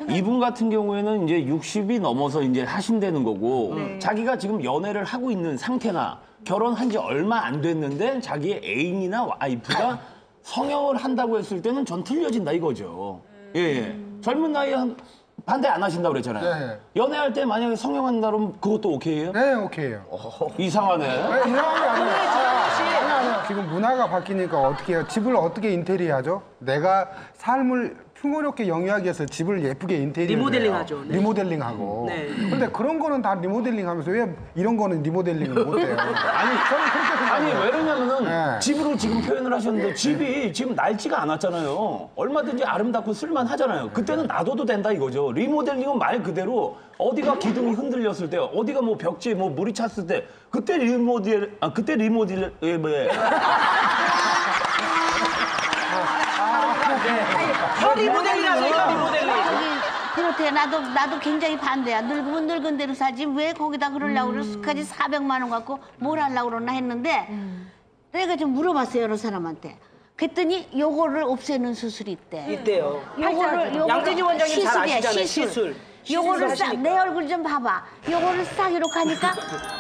이분 같은 경우에는 이제 60이 넘어서 이제 하신다는 거고 자기가 지금 연애를 하고 있는 상태나 결혼한 지 얼마 안 됐는데 자기의 애인이나 와이프가 성형을 한다고 했을 때는 전 틀려진다 이거죠. 예, 예. 젊은 나이에 반대 안 하신다고 그랬잖아요. 네. 연애할 때 만약에 성형한다 그러면 그것도 오케이예요? 네, 오케이요. 이상하네. 네, 이상한 게 아니에요. 지금 문화가 바뀌니까 어떻게 해요? 집을 어떻게 인테리어하죠? 내가 삶을 풍요롭게 영위하기 위해서 집을 예쁘게 인테리어 리모델링하죠. 네. 리모델링하고. 네. 근데 그런 거는 다 리모델링하면서 왜 이런 거는 리모델링을 못해요? 아니, 저는 그렇게 생각해요. 아니 왜 그러냐면은 네. 집으로 지금 표현을 하셨는데 집이 지금 낡지가 않았잖아요. 얼마든지 아름답고 쓸만하잖아요. 그때는 놔둬도 된다 이거죠. 리모델링은 말 그대로 어디가 기둥이 흔들렸을 때, 어디가 뭐 벽지에 뭐 물이 찼을 때 그때 리모델 리모델링이라고 해요, 리모델링. 그렇대. 나도 굉장히 반대야. 늙으면 늙은 대로 살지 왜 거기다 그러려고 그래. 수까지 400만 원 갖고 뭘 하려고 그러나 했는데 내가 좀 물어봤어요, 여러 사람한테. 그랬더니 요거를 없애는 수술이 있대. 있대요. 요거를 양진희 원장님 잘 시술이야, 아시잖아요, 시술. 시술. 요거를 싹 내 얼굴 좀 봐봐. 요거를 싹 이렇게 하니까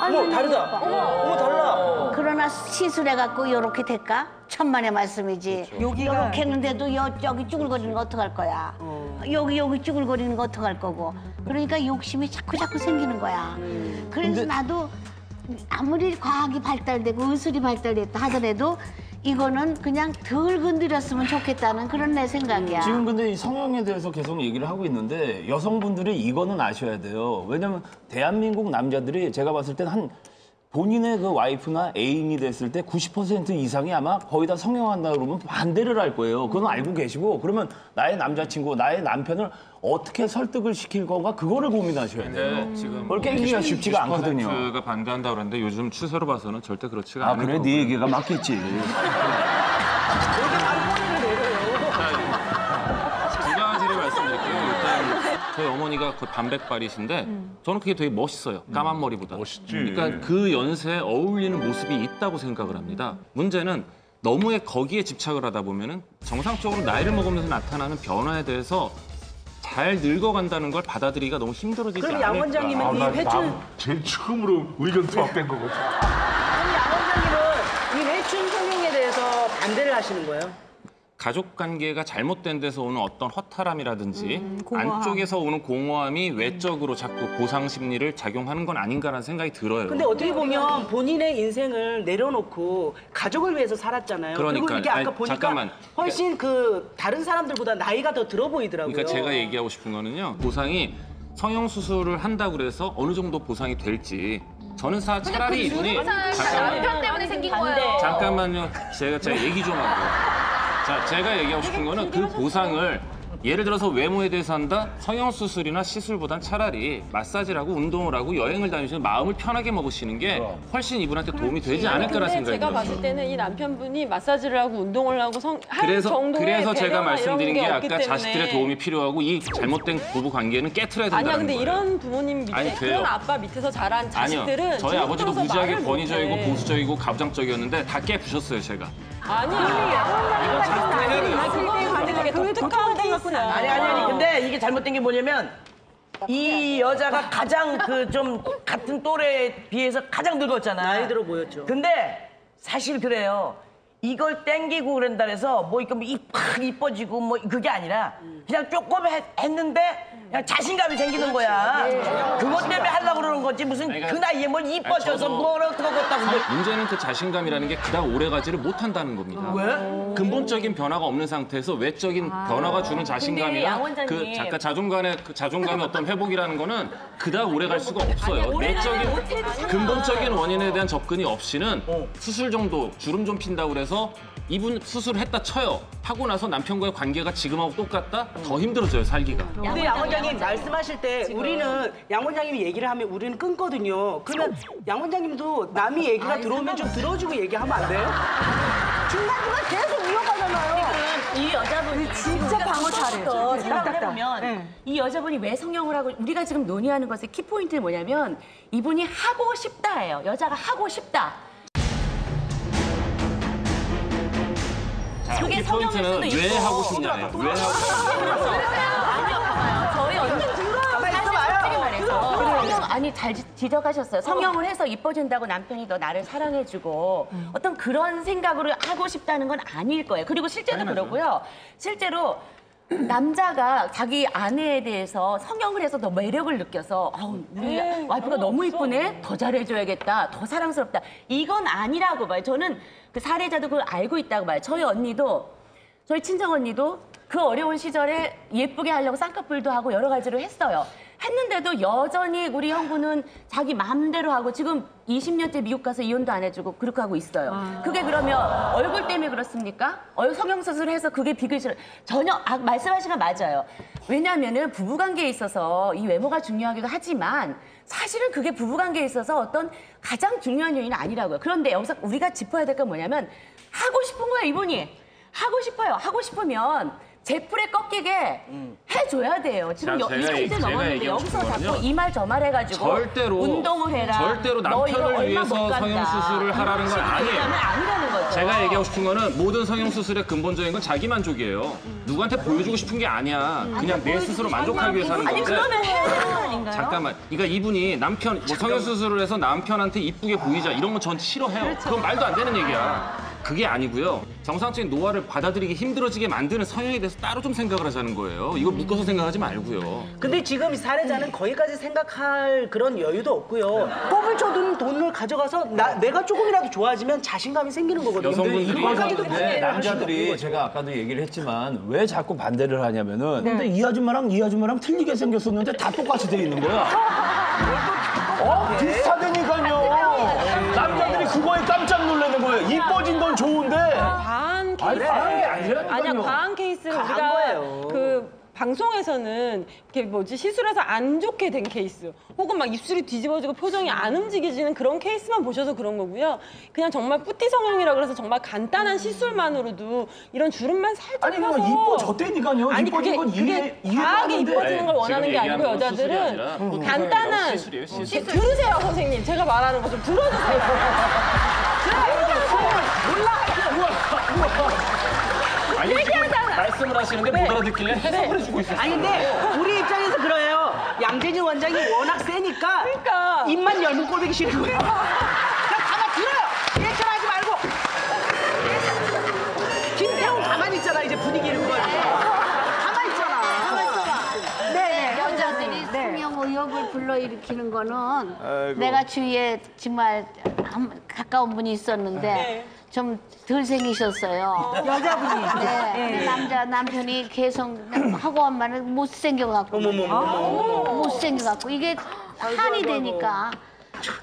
어머, 다르다. 어머, 달라. 그러나 시술해갖고 요렇게 될까? 천만의 말씀이지. 요렇게 했는데도 여기 쭈글거리는 거 어떡할 거야. 여기 쭈글거리는 거 어떡할 거고. 그러니까 욕심이 자꾸 생기는 거야. 그래서 나도 아무리 과학이 발달되고 의술이 발달됐다 하더라도 이거는 그냥 덜 건드렸으면 좋겠다는 그런 내 생각이야. 지금 근데 이 성형에 대해서 계속 얘기를 하고 있는데 여성분들이 이거는 아셔야 돼요. 왜냐면 대한민국 남자들이 제가 봤을 때는 한 본인의 그 와이프나 애인이 됐을 때 90% 이상이 아마 거의 다 성형한다 그러면 반대를 할 거예요. 그건 알고 계시고 그러면 나의 남자친구, 나의 남편을 어떻게 설득을 시킬 건가 그거를 고민하셔야 돼요. 지금 그걸 깨기가 쉽지가 않거든요. 90%가 반대한다고 그러는데 요즘 추세로 봐서는 절대 그렇지가 않아요. 그래? 네 얘기가 맞겠지. 두 가지를 말씀드릴게요. 일단 저희 어머니가 거의 반백발이신데 저는 그게 되게 멋있어요. 까만 머리보다. 멋있지. 그러니까 그 연세에 어울리는 모습이 있다고 생각을 합니다. 문제는 너무 거기에 집착을 하다 보면은 정상적으로 나이를 먹으면서 나타나는 변화에 대해서 잘 늙어간다는 걸 받아들이기가 너무 힘들어지지 그럼 않을까. 양 원장님은 이 회춘, 제일 처음으로 의견 투합된 거거든. 양 원장님은 이 회춘 성형에 대해서 반대를 하시는 거예요? 가족 관계가 잘못된 데서 오는 어떤 허탈함이라든지 안쪽에서 오는 공허함이 외적으로 자꾸 보상 심리를 작용하는 건 아닌가라는 생각이 들어요. 근데 어떻게 보면 본인의 인생을 내려놓고 가족을 위해서 살았잖아요. 그러니까, 그리고 이게 아까 아니, 보니까 잠깐만. 훨씬 그 다른 사람들보다 나이가 더 들어 보이더라고요. 그러니까 제가 얘기하고 싶은 거는요. 보상이 성형 수술을 한다고 그래서 어느 정도 보상이 될지 저는 차라리 이분이 남편 때문에 생긴 거예요. 잠깐만요. 제가 얘기 좀 하고. 자, 제가 얘기하고 싶은 거는 그 보상을 예를 들어서 외모에 대해서 한다? 성형수술이나 시술보단 차라리 마사지를 하고 운동을 하고 여행을 다니시는 마음을 편하게 먹으시는 게 훨씬 이분한테 도움이 되지 않을까라는 근데 생각이 제가 들었어요. 봤을 때는 이 남편분이 마사지를 하고 운동을 하고 할 정도의 그래서 제가 배려나 말씀드린 게 이런 없기 아까 때문에. 자식들의 도움이 필요하고 이 잘못된 부부 관계는 깨트려야 된다는 아니야, 근데 거예요. 이런 부모님 밑에 아니, 돼요. 그런 아빠 밑에서 자란 자식들은 아니요. 저희 아버지도 들어서 무지하게 말을 권위적이고 못해. 보수적이고 가부장적이었는데 다 깨부셨어요, 제가. 그게 특가한 케이스야. 아니. 근데 이게 잘못된 게 뭐냐면 이 여자가 가장 그 좀 같은 또래에 비해서 가장 늙었잖아. 나이 들어 보였죠. 근데 사실 그래요. 이걸 땡기고 그런다 해서 뭐 이렇게 확 이뻐지고 뭐 그게 아니라 그냥 조금 했는데 그냥 자신감이 생기는 거야. 그것 때문에 하려고 그러는 거지 무슨 그 나이에 뭘 이뻐져서 뭘 어떡하고 그랬다고. 문제는 그 자신감이라는 게 그닥 오래 가지를 못한다는 겁니다. 왜? 근본적인 변화가 없는 상태에서 외적인 변화가 주는 자신감이나 그 잠깐 자존감의 어떤 회복이라는 거는 그닥 오래 갈 수가 없어요. 내적인 근본적인 원인에 대한 접근이 없이는 수술 정도 주름 좀 핀다고 그래서 이분 수술을 했다 쳐요. 하고 나서 남편과의 관계가 지금하고 똑같다? 더 힘들어져요, 살기가. 근데 양 원장님 말씀하실 때 우리는 양 원장님이 얘기를 하면 우리는 끊거든요. 그러면 양 원장님도 남이 얘기가 들어오면 좀 들어주고 얘기하면 안 돼요? 중간중간 계속 이어가잖아요. 이 여자분이 진짜 방어 잘해요. 생각해보면 이 여자분이 왜 성형을 하고 우리가 지금 논의하는 것의 키포인트는 뭐냐면 이분이 하고 싶다예요. 여자가 하고 싶다. 자, 그게 이 포인트는 성형일 수도 왜 있고. 하고 싶냐예요. 왜 하고 싶냐. 아니요, 봐봐요. 저희 아니 잘 지적하셨어요. 성형을 해서 이뻐진다고 남편이 너 나를 사랑해주고 어떤 그런 생각으로 하고 싶다는 건 아닐 거예요. 그리고 실제로 그러고요. 실제로 남자가 자기 아내에 대해서 성형을 해서 더 매력을 느껴서 아우 우리 와이프가 너무 이쁘네, 더 잘해줘야겠다, 더 사랑스럽다, 이건 아니라고 봐요. 저는 그 사례자도 그걸 알고 있다고 봐요. 저희 언니도, 저희 친정 언니도 그 어려운 시절에 예쁘게 하려고 쌍꺼풀도 하고 여러 가지를 했어요. 했는데도 여전히 우리 형부는 자기 마음대로 하고 지금 20년째 미국 가서 이혼도 안 해주고 그렇게 하고 있어요. 그게 그러면 얼굴 때문에 그렇습니까? 성형수술해서 그게 비교실 전혀 말씀하신 건 맞아요. 왜냐하면은 부부관계에 있어서 이 외모가 중요하기도 하지만 사실은 그게 부부관계에 있어서 어떤 가장 중요한 요인은 아니라고요. 그런데 여기서 우리가 짚어야 될 건 뭐냐면 하고 싶은 거예요, 이분이. 하고 싶어요. 하고 싶으면 제풀에 꺾이게 해줘야 돼요. 지금 자, 20대 넘었는데 얘기하고 여기서 싶은 자꾸 거는요. 이 말 저 말 해가지고 운동을 해라. 절대로 너 이거 남편을 얼마 위해서 못 간다. 성형수술을 하라는 건 아니에요. 아니라는 거죠. 제가 얘기하고 싶은 거는 모든 성형수술의 근본적인 건 자기 만족이에요. 누구한테 보여주고 싶은 게 아니야. 그냥 내 스스로 만족하기 위해서 하는 아니 건데. 그러면 해야 되는 거 아닌가요? 잠깐만. 그러니까 이분이 남편 뭐 성형수술을 해서 남편한테 이쁘게 보이자 이런 건 전 싫어해요. 그건 말도 안 되는 얘기야. 그게 아니고요. 정상적인 노화를 받아들이기 힘들어지게 만드는 성형에 대해서 따로 좀 생각을 하자는 거예요. 이거 묶어서 생각하지 말고요. 근데 지금 이 사례자는 거기까지 생각할 그런 여유도 없고요. 법을 쳐둔 돈을 가져가서 내가 조금이라도 좋아지면 자신감이 생기는 거거든요. 여성분들이 이거까지도 네, 반대를 남자들이 하시는 거죠. 제가 아까도 얘기를 했지만 왜 자꾸 반대를 하냐면은 근데 이 아줌마랑 이 아줌마랑 틀리게 생겼었는데 다 똑같이 돼 있는 거야. 비슷하다니까요. 남자들이 그거에 깜짝 놀라는 거예요. 이뻐진 건 좋은데. 과한 케이스. 과한 게 아니라니까요. 아니야, 과한 케이스를 과한 우리가 거예요. 그 방송에서는 이렇게 뭐지 시술해서 안 좋게 된 케이스, 혹은 막 입술이 뒤집어지고 표정이 안 움직여지는 그런 케이스만 보셔서 그런 거고요. 그냥 정말 뿌티 성형이라 그래서 정말 간단한 시술만으로도 이런 주름만 살짝 아니 그냥 펴서 이뻐졌다니까요. 아니 이뻐진 건 과하게 이해하는데. 이뻐지는 걸 원하는 게 아니고 여자들은 간단한 들으세요 선생님, 제가 말하는 거 좀 들어주세요. 아니, 지금 말씀을 하시는데 못 알아듣길래 해석을 해주고 있어요. 아니 근데 우리 입장에서 그래요. 양재진 원장이 워낙 세니까 그러니까. 입만 열면 꼴보기 싫은 거예요. 그냥 가만 들어요. 얘처럼 하지 말고. 김태훈 가만히 있잖아. 이제 분위기를 그걸. 가만히 있잖아. 네, 여자들이 성형 의혹을 불러일으키는 거는 내가 주위에 정말 가까운 분이 있었는데 좀 덜 생기셨어요. 여자분이. 네, 남편이 계속 하고 한마는 못생겨갖고 못생겨갖고 이게 한이 되니까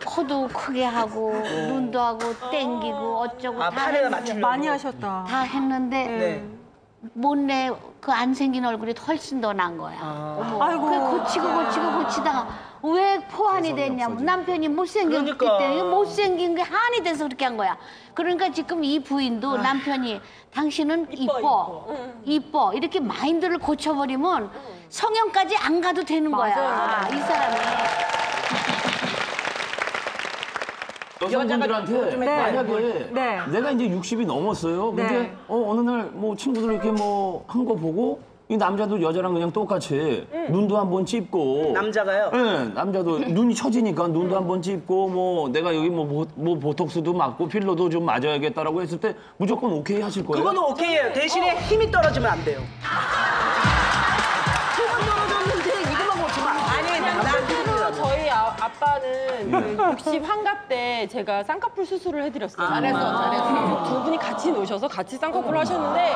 코도 크게 하고 눈도 하고 땡기고 어쩌고 다 팔에다 했는데 맞추려고. 많이 하셨다. 다 했는데 네. 못내 그 안 생긴 얼굴이 훨씬 더 난 거야. 아이고. 그 고치다가 왜 포한이 됐냐면 남편이 못생겼기 그러니까. 때문에 못생긴 게 한이 돼서 그렇게 한 거야. 그러니까 지금 이 부인도 남편이 당신은 이뻐 이렇게 마인드를 고쳐버리면 성형까지 안 가도 되는 거야. 이 사람이. 여성분들한테 만약에 네. 내가 이제 60이 넘었어요. 근데 네. 어느 날 뭐 친구들 이렇게 뭐 한 거 보고 이 남자도 여자랑 그냥 똑같이 눈도 한번 찝고 남자가요? 네, 남자도 눈이 처지니까 눈도 한번 찝고 뭐 내가 여기 뭐 보톡스도 맞고 필러도 좀 맞아야겠다라고 했을 때 무조건 오케이 하실 거예요? 그거는 오케이예요. 대신에 힘이 떨어지면 안 돼요. 힘은 떨어졌는데 이것만 고치면 안 돼. 실제로 저희 아빠는 그 60 환갑 때 제가 쌍꺼풀 수술을 해드렸어요. 잘했어. 두 분이 같이 노셔서 같이 쌍꺼풀을 하셨는데,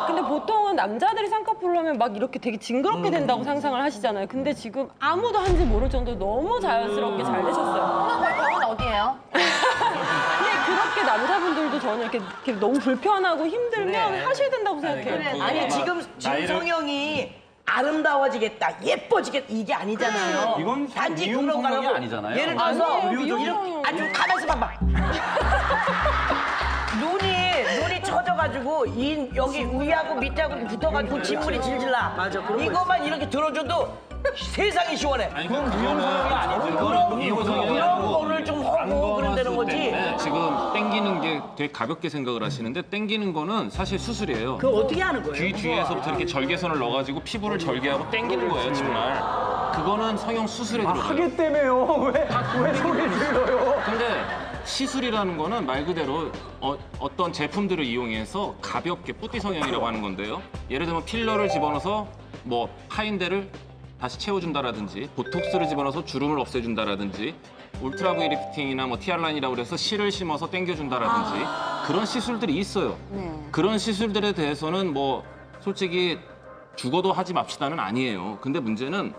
근데 보통은 남자들이 쌍꺼풀을 하면 막 이렇게 되게 징그럽게 된다고 상상을 하시잖아요. 근데 지금 아무도 한지 모를 정도로 너무 자연스럽게 잘 되셨어요. 병원 어디예요? 근데 그렇게 남자분들도 저는 이렇게 너무 불편하고 힘들면 하셔야 된다고 생각해요. 아니 지금 진성형이 아름다워지겠다, 예뻐지겠다 이게 아니잖아요. 이건 단지 미용 그런 성형이 거라고. 아니잖아요. 예를 들어서 아니에요, 미용 이렇게 성형. 아주 가만히 있어 봐봐. 눈이 처져가지고 여기 위하고 밑하고 붙어가지고 진물이 질질 나. 맞아, 그런 거 이것만 이렇게 들어줘도 세상이 시원해. 아니 그건 미용 성형이 아니죠. 그런 미용 성형이 그런 아니고 거를 좀 하고 그런다는 거지. 때문에 지금 땡기는 게 되게 가볍게 생각을 하시는데 땡기는 거는 사실 수술이에요. 그거 어떻게 하는 거예요? 귀 뒤에서부터 이렇게 절개선을 넣어가지고 피부를 절개하고 땡기는 거예요, 정말. 그거는 성형 수술에 들어가요. 하겠다며요. 왜 소리를 질러요? 근데 시술이라는 거는 말 그대로 어떤 제품들을 이용해서 가볍게 뿌띠 성형이라고 하는 건데요. 예를 들면 필러를 집어넣어서 뭐 파인대를 다시 채워준다라든지 보톡스를 집어넣어서 주름을 없애준다라든지 울트라 V 리프팅이나 뭐 티알라인이라고 그래서 실을 심어서 당겨준다라든지 그런 시술들이 있어요. 그런 시술들에 대해서는 뭐 솔직히 죽어도 하지 맙시다는 아니에요. 근데 문제는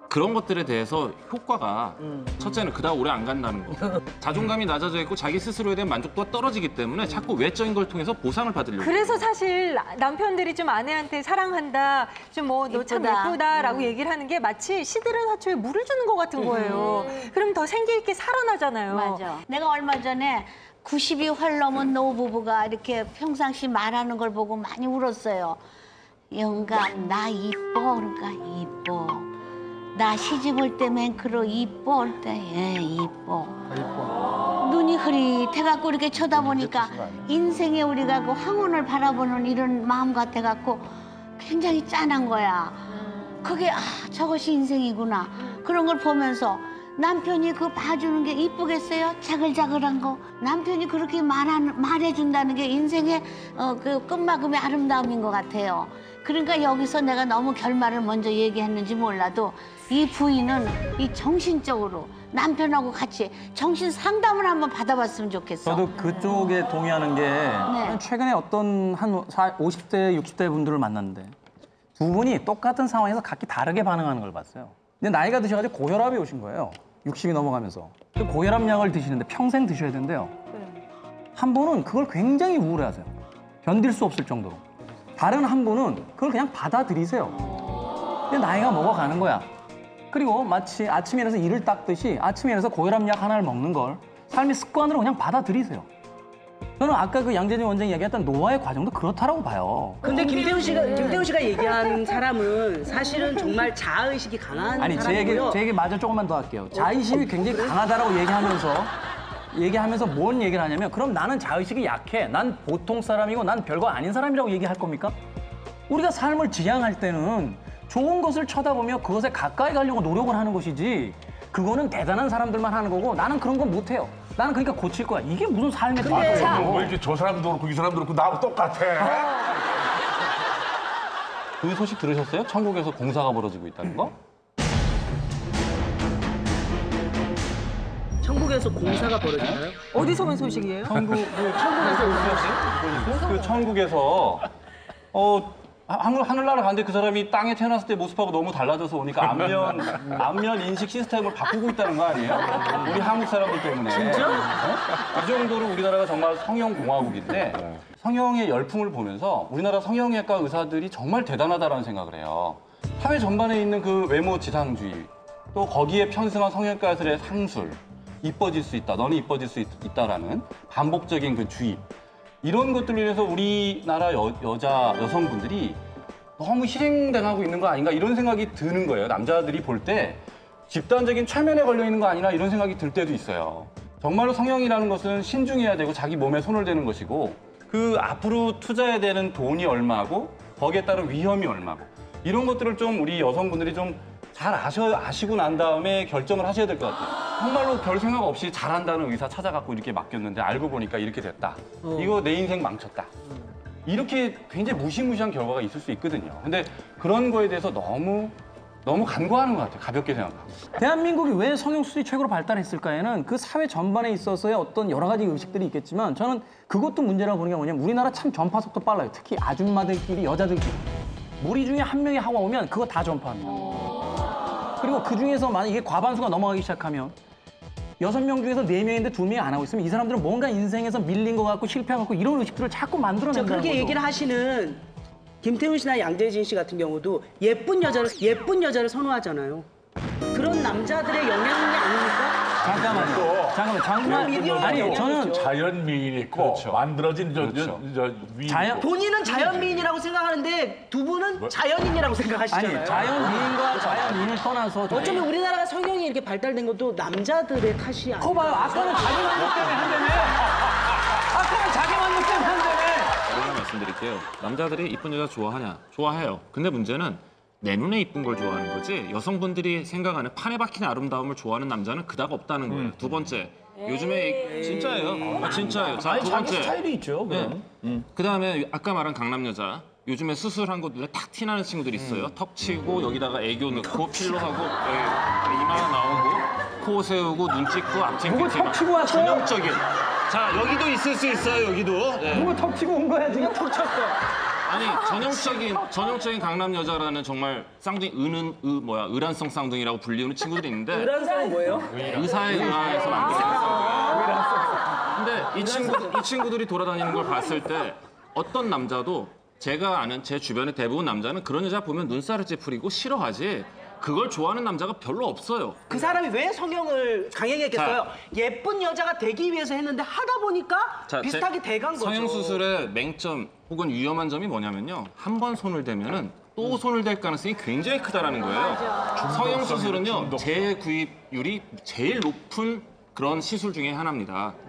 그런 것들에 대해서 효과가 첫째는 그다음 오래 안 간다는 거. 자존감이 낮아져 있고 자기 스스로에 대한 만족도가 떨어지기 때문에 자꾸 외적인 걸 통해서 보상을 받으려고. 그래서 사실 남편들이 좀 아내한테 사랑한다, 좀 뭐 너 참 예쁘다라고 얘기를 하는 게 마치 시들은 화초에 물을 주는 것 같은 거예요. 그럼 더 생기 있게 살아나잖아요. 맞아. 내가 얼마 전에 90이 활 넘은 노부부가 이렇게 평상시 말하는 걸 보고 많이 울었어요. 영감, 나 이뻐. 그러니까 이뻐. 나 시집 올 때 맹크로 이뻐. 올 때, 예, 이뻐. 눈이 흐릿해갖고 이렇게 쳐다보니까 인생에 우리가 그 황혼을 바라보는 이런 마음 같아갖고 굉장히 짠한 거야. 그게, 저것이 인생이구나. 그런 걸 보면서 남편이 그 봐주는 게 이쁘겠어요? 자글자글한 거. 남편이 그렇게 말해준다는 게 인생의 그 끝마금의 아름다움인 것 같아요. 그러니까 여기서 내가 너무 결말을 먼저 얘기했는지 몰라도 이 부인은 이 정신적으로 남편하고 같이 정신 상담을 한번 받아봤으면 좋겠어. 저도 그쪽에 동의하는 게 최근에 어떤 한 50대, 60대 분들을 만났는데 두 분이 똑같은 상황에서 각기 다르게 반응하는 걸 봤어요. 근데 나이가 드셔가지고 고혈압이 오신 거예요. 60이 넘어가면서. 그 고혈압 약을 드시는데 평생 드셔야 된대요. 한 분은 그걸 굉장히 우울해하세요. 견딜 수 없을 정도로. 다른 한 분은 그걸 그냥 받아들이세요. 근데 나이가 먹어가는 거야. 그리고 마치 아침에 일어나서 이를 닦듯이 아침에 일어나서 고혈압 약 하나를 먹는 걸 삶의 습관으로 그냥 받아들이세요. 저는 아까 그 양재진 원장이 얘기했던 노화의 과정도 그렇다라고 봐요. 근데 김태훈 씨가 얘기한 사람은 사실은 정말 자아의식이 강한 아니, 사람이고요. 제 얘기 마저 조금만 더 할게요. 자의식이 굉장히 강하다라고 얘기하면서 뭔 얘기를 하냐면 그럼 나는 자의식이 약해. 난 보통 사람이고 난 별거 아닌 사람이라고 얘기할 겁니까? 우리가 삶을 지향할 때는 좋은 것을 쳐다보며 그것에 가까이 가려고 노력을 하는 것이지 그거는 대단한 사람들만 하는 거고 나는 그런 건 못해요. 나는 그러니까 고칠 거야. 이게 무슨 삶의 답이에요. 왜 이렇게 저 사람도 그렇고 이 사람도 그렇고 나하고 똑같아. 그 소식 들으셨어요? 천국에서 공사가 벌어지고 있다는 거? 천국에서 공사가 벌어지나요? 어디서 온 소식이에요? 천국에서 하늘나라 갔는데 그 사람이 땅에 태어났을 때 모습하고 너무 달라져서 오니까 안면 인식 시스템을 바꾸고 있다는 거 아니에요? 우리 한국 사람들 때문에. 진짜? 그 정도로 우리나라가 정말 성형 공화국인데 성형의 열풍을 보면서 우리나라 성형외과 의사들이 정말 대단하다라는 생각을 해요. 사회 전반에 있는 그 외모 지상주의, 또 거기에 편승한 성형외과들의 상술, 이뻐질 수 있다, 너는 이뻐질 수 있다라는 반복적인 그 주의. 이런 것들로 인해서 우리나라 여성분들이 너무 희생당하고 있는 거 아닌가 이런 생각이 드는 거예요. 남자들이 볼 때 집단적인 최면에 걸려 있는 거 아니나 이런 생각이 들 때도 있어요. 정말로 성형이라는 것은 신중해야 되고 자기 몸에 손을 대는 것이고 그 앞으로 투자해야 되는 돈이 얼마고 거기에 따른 위험이 얼마고 이런 것들을 좀 우리 여성분들이 좀 잘 아시고 난 다음에 결정을 하셔야 될 것 같아요. 정말로 별 생각 없이 잘한다는 의사 찾아갖고 이렇게 맡겼는데 알고 보니까 이렇게 됐다. 이거 내 인생 망쳤다. 이렇게 굉장히 무시무시한 결과가 있을 수 있거든요. 근데 그런 거에 대해서 너무 간과하는 것 같아요. 가볍게 생각하고. 대한민국이 왜 성형수술이 최고로 발달했을까에는 그 사회 전반에 있어서의 어떤 여러 가지 의식들이 있겠지만 저는 그것도 문제라고 보는 게 뭐냐면 우리나라 참 전파 속도 빨라요. 특히 아줌마들끼리, 여자들끼리. 무리 중에 한 명이 하고 오면 그거 다 전파합니다. 그리고 그 중에서 만약 이게 과반수가 넘어가기 시작하면 6명 중에서 4명인데 2명이 안 하고 있으면 이 사람들은 뭔가 인생에서 밀린 것 같고 실패한 것 같고 이런 의식들을 자꾸 만들어낸다는 거죠. 그렇게 얘기를 하시는 김태훈 씨나 양재진 씨 같은 경우도 예쁜 여자를 선호하잖아요. 그런 남자들의 영향이 아닙니까? 잠깐만. 아니, 저는 자연 미인이 있고 만들어진 자연 본인은 자연미인이라고 생각하는데 두 분은 자연인이라고 생각하시잖아요. 아니, 자연미인과 자연인을 떠나서 어쩌면 우리나라가 성형이 이렇게 발달된 것도 남자들의 탓이 아니에요. 봐요. 아까는 자기 만족 때문에 한다며. 하나 말씀드릴게요. 남자들이 이쁜 여자 좋아하냐? 좋아해요. 근데 문제는 내 눈에 이쁜 걸 좋아하는 거지 여성분들이 생각하는 판에 박힌 아름다움을 좋아하는 남자는 그닥 없다는 거예요. 두 번째, 요즘에 진짜예요. 진짜예요. 자, 아니 두 자기 번째. 스타일이 있죠. 그럼. 그다음에 아까 말한 강남 여자. 요즘에 수술한 거 눈에 탁 티나는 친구들이 있어요. 턱 치고 여기다가 애교 넣고 필러하고 이마 나오고 코 세우고 눈 찍고 앞창 누구 턱 치고 왔어요? 전형적인. 자 여기도 있을 수 있어요. 여기도. 네. 누구 턱 치고 온 거야 지금? 턱 쳤어. 아니 전형적인 강남 여자라는 정말 쌍둥이 의란성 쌍둥이라고 불리우는 친구들이 있는데 의란성은 뭐예요? 의사에 의해서 만들어진 쌍둥이. 근데 이 친구들이 돌아다니는 걸 봤을 때 어떤 남자도 제가 아는 제 주변의 대부분 남자는 그런 여자 보면 눈살을 찌푸리고 싫어하지 그걸 좋아하는 남자가 별로 없어요. 그 사람이 왜 성형을 강행했겠어요? 예쁜 여자가 되기 위해서 했는데 하다 보니까 비슷하게 돼간 거죠. 성형수술의 맹점 혹은 위험한 점이 뭐냐면요. 한 번 손을 대면은 또 손을 댈 가능성이 굉장히 크다라는 거예요. 성형수술은요. 재구입률이 제일 높은 그런 시술 중에 하나입니다.